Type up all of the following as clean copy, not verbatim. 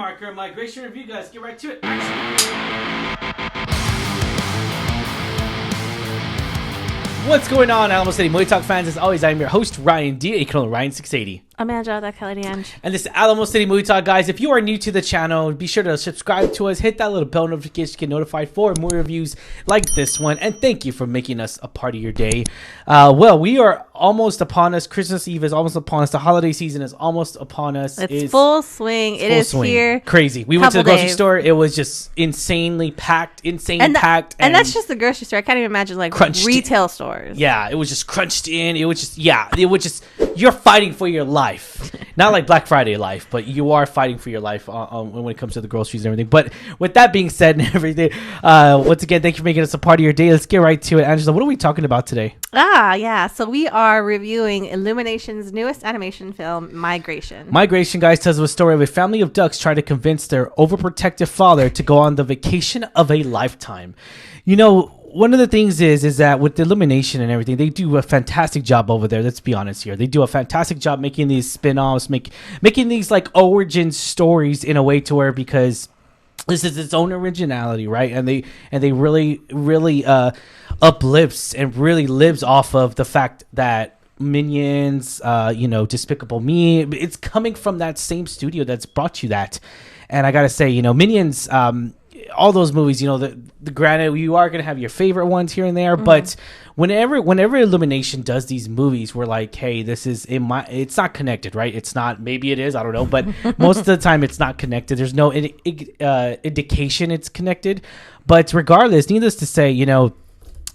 marker, migration review, guys. Get right to it. Action. What's going on, Alamo City Movie Talk fans? As always, I'm your host, Ryan D. aka Ryan680. I'm Angela, that Kelly Ange. And this is Alamo City Movie Talk, guys. If you are new to the channel, be sure to subscribe to us. Hit that little bell notification to get notified for more reviews like this one. And thank you for making us a part of your day. Well, we are almost upon us. Christmas Eve is almost upon us. The holiday season is almost upon us. It's full swing. It is here. Crazy. We went to the grocery store. It was just insanely packed. And that's just the grocery store. I can't even imagine like retail stores. Yeah, it was just crunched in. It was just, you're fighting for your life. Not like Black Friday life, but you are fighting for your life when it comes to the groceries and everything. But with that being said and everything, once again, thank you for making us a part of your day. Let's get right to it. Angela, what are we talking about today? Yeah. So we are reviewing Illumination's newest animation film, Migration. Migration, guys, tells the story of a family of ducks trying to convince their overprotective father to go on the vacation of a lifetime. You know, one of the things is that with the Illumination and everything, they do a fantastic job over there. Let's be honest here. They do a fantastic job making these spin-offs, making these like origin stories in a way to where, because this is its own originality, right? And they really uplifts and really lives off of the fact that Minions, Despicable Me, it's coming from that same studio that's brought you that. And I gotta say, Minions, all those movies, the granted, you are going to have your favorite ones here and there, but whenever Illumination does these movies, we're like, hey, it's not connected, right? It's not, maybe it is, I don't know, but most of the time it's not connected. There's no indication it's connected. But regardless, needless to say,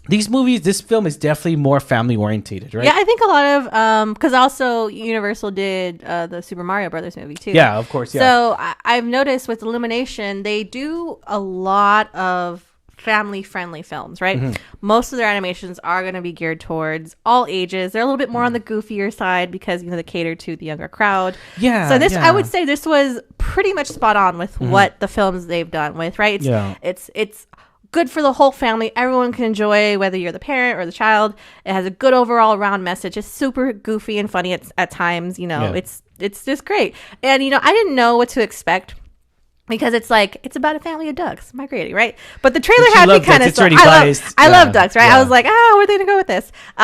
these movies, this film is definitely more family orientated, right? Yeah, I think a lot of because also Universal did the Super Mario Brothers movie too. Yeah, of course. Yeah. So I've noticed with Illumination, they do a lot of family-friendly films, right? Mm-hmm. Most of their animations are going to be geared towards all ages. They're a little bit more on the goofier side because they cater to the younger crowd. Yeah. So I would say this was pretty much spot on with what the films they've done with, right? It's good for the whole family. Everyone can enjoy, whether you're the parent or the child. It has a good overall round message. It's super goofy and funny at times. It's just great. And I didn't know what to expect because it's about a family of ducks migrating, right? But the trailer had me kind of. I love ducks, right? Yeah. I was like, where are they gonna go with this? But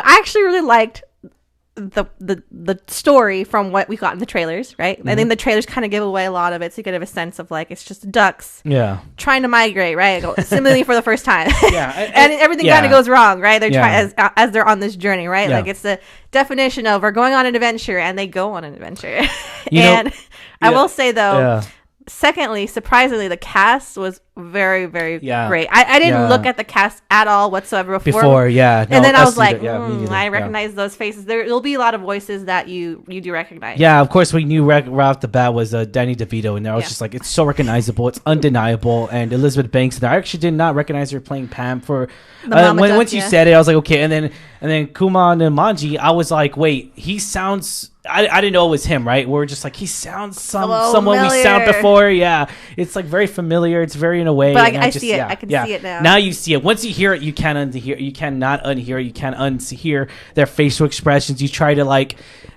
I actually really liked the story from what we got in the trailers, right? I think the trailers kind of give away a lot of it, so you get a sense of it's just ducks trying to migrate, right? Similarly for the first time. And everything kind of goes wrong, right? They're trying as they're on this journey, right? It's the definition of we're going on an adventure, and they go on an adventure. I will say though, secondly, surprisingly, the cast was very, very great. I didn't look at the cast at all whatsoever before. And then I was like, I recognize those faces. There'll be a lot of voices that you do recognize. Yeah, of course, we knew right off the bat was Danny DeVito, and I was just like, it's so recognizable, it's undeniable. And Elizabeth Banks, and I actually did not recognize her playing Pam for once you said it. I was like, okay, and then Kuma Manji, I was like, wait, he sounds. I didn't know it was him, right? We're just like, he sounds someone we sound before. Yeah, it's very familiar. It's very in a way. But I see it. I can see it now. Now you see it. Once you hear it, you can't unhear. You cannot unhear. You can't unhear their facial expressions. You try to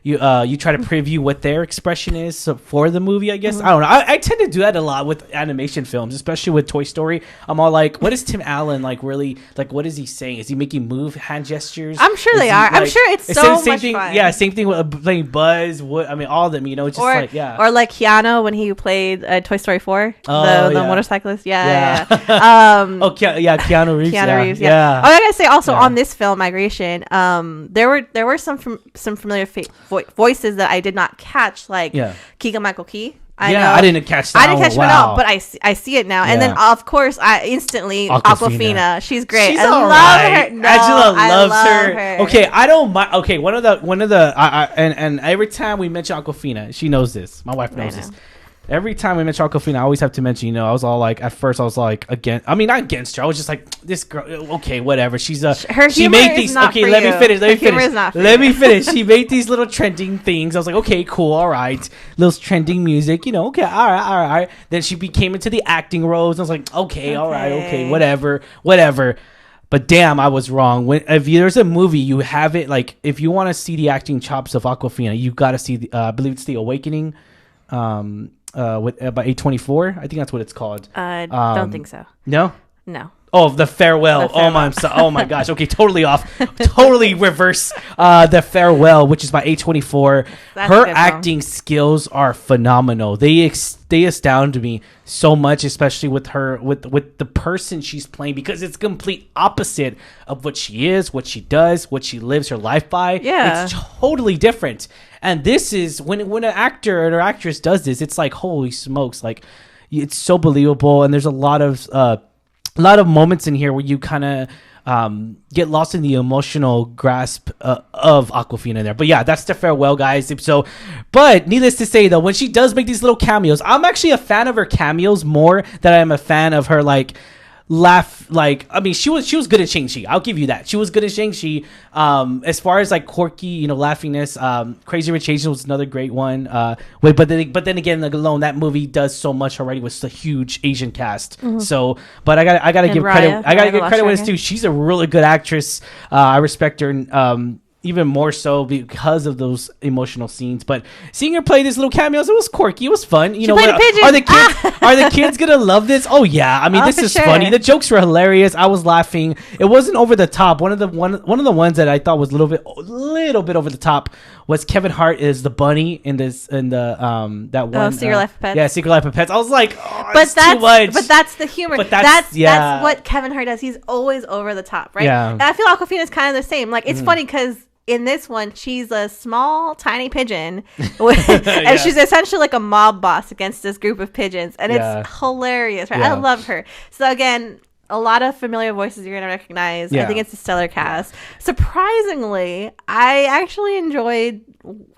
you try to preview what their expression is for the movie. I guess I don't know. I tend to do that a lot with animation films, especially with Toy Story. I'm all like, what is Tim Allen really what is he saying? Is he making hand gestures? I'm sure they are. I'm sure it's so much fun. Yeah, same thing with playing Buzz, all of them, just or like Keanu when he played Toy Story 4, the motorcyclist. Keanu Reeves. Yeah. Oh, I gotta say also on this film, Migration, there were some familiar voices that I did not catch, like Keegan-Michael Key. I didn't catch that. I didn't catch him at all, but I see it now. And then, of course, I instantly Awkwafina. She's great. I love her. No, Angela loves her. Okay, I don't mind. Okay, one of the and every time we mention Awkwafina, she knows this. My wife knows this. Every time we mention Awkwafina, I always have to mention, I was all like, at first I was like, not against her. I was just like, this girl, okay, whatever. She's her she made these. Okay, let me finish. She made these little trending things. I was like, okay, cool, all right. Little trending music, okay, all right. Then she became into the acting roles. I was like, okay, all right, okay, whatever. But damn, I was wrong. If there's a movie, you have it, if you want to see the acting chops of Awkwafina, you got to see, I believe it's The Awakening. by A24. I think that's what it's called. Don't think so. No. Oh, The Farewell. Oh my gosh. Okay, totally off. Totally reverse. The Farewell, which is by A24. Her acting skills are phenomenal. They astound me so much, especially with her with the person she's playing, because it's complete opposite of what she is, what she does, what she lives her life by. Yeah, it's totally different. And this is when an actor or actress does this, it's like, holy smokes, like it's so believable. And there's a lot of moments in here where you kind of get lost in the emotional grasp of Awkwafina there. But yeah, that's The Farewell, guys. So, but needless to say, though, when she does make these little cameos, I'm actually a fan of her cameos more than I am a fan of her laugh. I mean, she was good at Shang-Chi. I'll give you that. She was good at Shang-Chi. As far as quirky, laughiness, Crazy Rich Asians was another great one. But then again, alone, that movie does so much already with the huge Asian cast. Mm-hmm. So, but I gotta give credit. I gotta give credit when it's due. She's a really good actress. I respect her. Even more so because of those emotional scenes. But seeing her play these little cameos, it was quirky. It was fun. She played a pigeon. Are the kids gonna love this? Oh yeah. I mean, this is funny. The jokes were hilarious. I was laughing. It wasn't over the top. One of the ones that I thought was a little bit over the top was Kevin Hart is the bunny in the that one. Secret Life of Pets. Yeah, Secret Life of Pets. I was like, too much. But that's the humor. That's what Kevin Hart does. He's always over the top, right? Yeah. And I feel Awkwafina is kind of the same. It's funny because in this one, she's a small, tiny pigeon, and she's essentially like a mob boss against this group of pigeons, and it's hilarious, right? I love her. So again, a lot of familiar voices you're gonna recognize. I think it's a stellar cast. Surprisingly, I actually enjoyed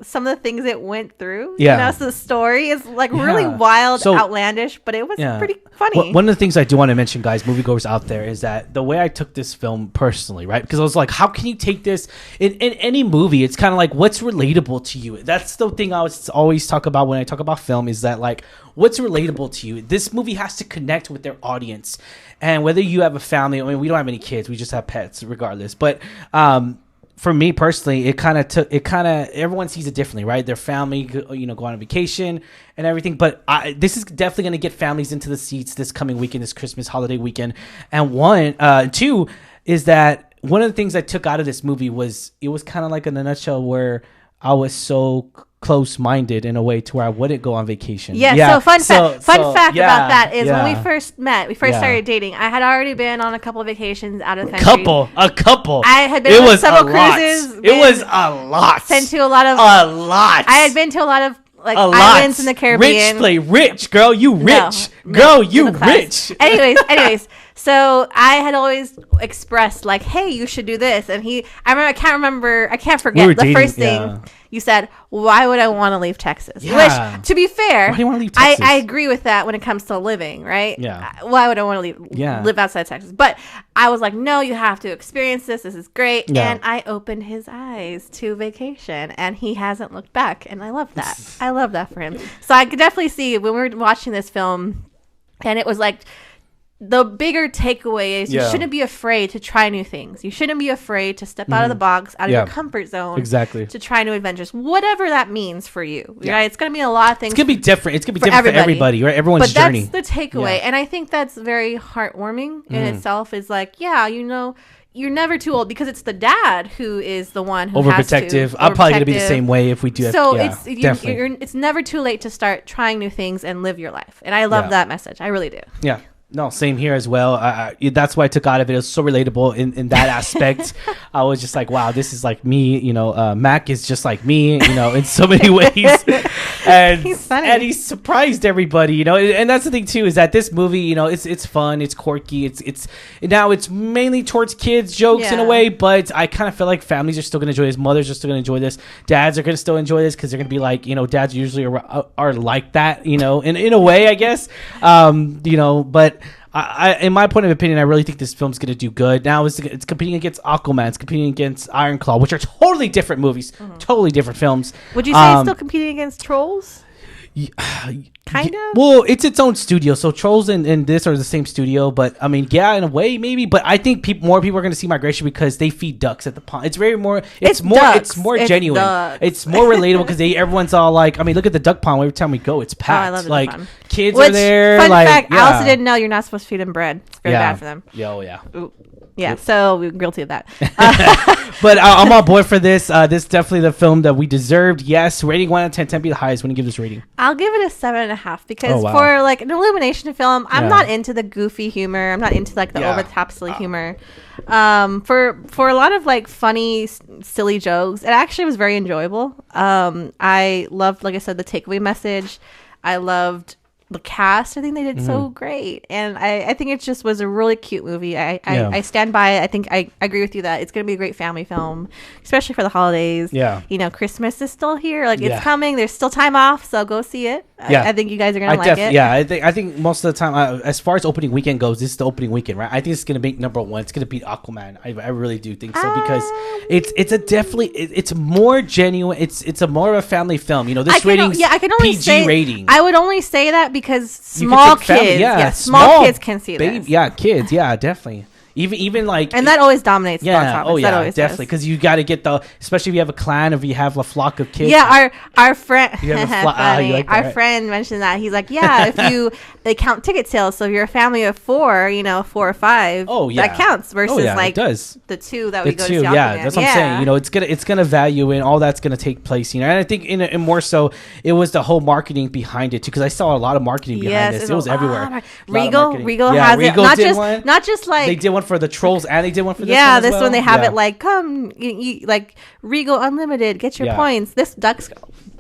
some of the things it went through. So the story is really wild, outlandish, but it was pretty funny. Well, one of the things I do want to mention, guys, moviegoers out there, is that the way I took this film personally, right? Because I was like, how can you take this in any movie? It's kind of like, what's relatable to you? That's the thing I always talk about when I talk about film, is that what's relatable to you? This movie has to connect with their audience. And whether you have a family, I mean, we don't have any kids, we just have pets regardless. But for me personally, it kind of everyone sees it differently, right? Their family, go on a vacation and everything. But this is definitely going to get families into the seats this coming weekend, this Christmas holiday weekend. And two is that one of the things I took out of this movie was, it was kind of like in a nutshell where I was so close-minded in a way to where I wouldn't go on vacation. So fun fact about that is when we first started dating, I had already been on a couple of vacations out of the country. A couple. I had been on several cruises. It was a lot. Been to a lot. I had been to a lot of islands in the Caribbean. Rich play rich, girl. You rich. Girl, you rich. Anyways. So I had always expressed hey, you should do this. And I can't forget the first thing you said, why would I want to leave Texas? Yeah. Which, to be fair, why do you want to leave Texas? I agree with that when it comes to living, right? Yeah. Why would I want to live outside Texas? But I was like, no, you have to experience this. This is great. Yeah. And I opened his eyes to vacation, and he hasn't looked back. And I love that. I love that for him. So I could definitely see when we were watching this film, and it was the bigger takeaway is you shouldn't be afraid to try new things. You shouldn't be afraid to step out of the box, out of your comfort zone. Exactly. To try new adventures, whatever that means for you. Right? It's going to mean a lot of things. It's going to be different. It's going to be different for everybody, right? Everyone's journey. But that's the takeaway. And I think that's very heartwarming in itself. Is you're never too old, because it's the dad who is the one who overprotective. I'm probably going to be the same way if we do. It's never too late to start trying new things and live your life. And I love that message. I really do. Yeah. No, same here as well. That's what I took out of it. It was so relatable in that aspect. I was just like, wow, this is like me. Mac is just like me, in so many ways. And he's funny. And he surprised everybody, And that's the thing too, is that this movie, it's fun, it's quirky, it's mainly towards kids jokes in a way, but I kind of feel like families are still going to enjoy this. Mothers are still going to enjoy this. Dads are going to still enjoy this because they're going to be like, dads usually are like that, in a way, I guess. But I, in my point of opinion, I really think this film's going to do good. Now it's competing against Aquaman, it's competing against Iron Claw, which are totally different movies, totally different films. Would you say it's still competing against Trolls? Kind of. Well, it's its own studio. So Trolls and this are the same studio, but I mean, yeah, in a way, maybe. But I think more people are going to see Migration because they feed ducks at the pond. It's more genuine. Ducks. It's more relatable because everyone's all like, I mean, look at the duck pond. Every time we go, it's packed. I love the like duck pond. Kids are there. Fun like, fact: I also didn't know you're not supposed to feed them bread. It's very bad for them. Yeah. Ooh. Yeah, so we're guilty of that. But I'm on board for this. This is definitely the film that we deserved. Yes, rating 1 out of 10. 10 be the highest. When you give this rating, I'll give it a 7.5 because for like an Illumination film, I'm not into the goofy humor. I'm not into like the over the top silly humor. For a lot of like funny, silly jokes, it actually was very enjoyable. I loved, like I said, the takeaway message. I loved the cast. I think they did so great, and I think it just was a really cute movie. I stand by it. I think I agree with you that it's going to be a great family film, especially for the holidays. Christmas is still here, like it's coming. There's still time off, so go see it. I think you guys are going to like it. I think most of the time, as far as opening weekend goes, this is the opening weekend, right? I think it's going to be number one. It's going to beat Aquaman. I really do think so, because it's more genuine. It's a more of a family film. This rating's PG rating. I would only say that because small kids, small kids can see this. Kids, definitely. Even like, and that always dominates the box office. Definitely, because you got to get especially if you have a clan, if you have a flock of kids. Our friend our friend mentioned that. He's like, if they count ticket sales, so if you're a family of 4, 4 or 5, that counts versus it does. the 2 that we go to see. That's what I'm saying. It's gonna value in all that's gonna take place. And I think in more so it was the whole marketing behind it too, because I saw a lot of marketing behind this. It was everywhere. Regal has it. Not just like they did one for the Trolls, and they did one for this one as this well. one they have it like, come like Regal Unlimited, get your points. This duck's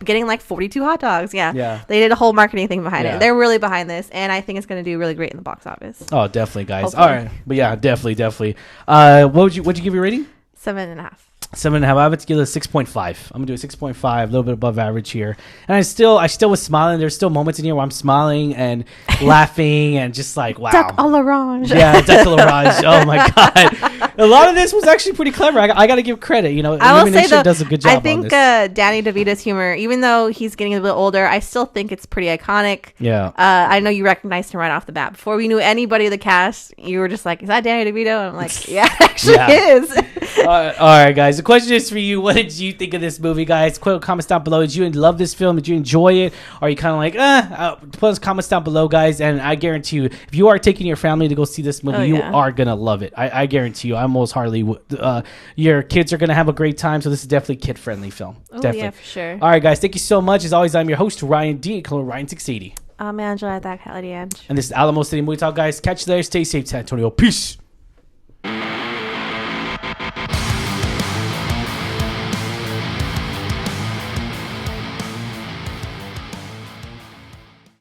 getting like 42 hot dogs. They did a whole marketing thing behind it. They're really behind this, and I think it's going to do really great in the box office. Oh, definitely, guys. Hopefully. All right, but definitely. What'd you give your rating? 7.5. 7.5. I have to give it a 6.5. I'm gonna do a 6.5, a little bit above average here. And I still was smiling. There's still moments in here where I'm smiling and laughing and just like, wow. Duck à l'orange. Yeah, duck à l'orange. Oh my god. A lot of this was actually pretty clever. I got to give credit. I will say though, does a good job. I think Danny DeVito's humor, even though he's getting a bit older, I still think it's pretty iconic. Yeah. I know you recognized him right off the bat. Before we knew anybody of the cast, you were just like, "Is that Danny DeVito?" And I'm like, "Yeah, it actually is." All right, guys. The question is for you. What did you think of this movie, guys? Put comments down below. Did you love this film? Did you enjoy it? Or are you kind of like, put those comments down below, guys. And I guarantee you, if you are taking your family to go see this movie, you are going to love it. I guarantee you. I most hardly would. Your kids are going to have a great time. So this is definitely a kid-friendly film. Definitely. Yeah, for sure. All right, guys. Thank you so much. As always, I'm your host, Ryan D. Call Ryan680. I'm Angela, that Ange. And this is Alamo City Movie Talk, guys. Catch you there. Stay safe, San Antonio. Peace.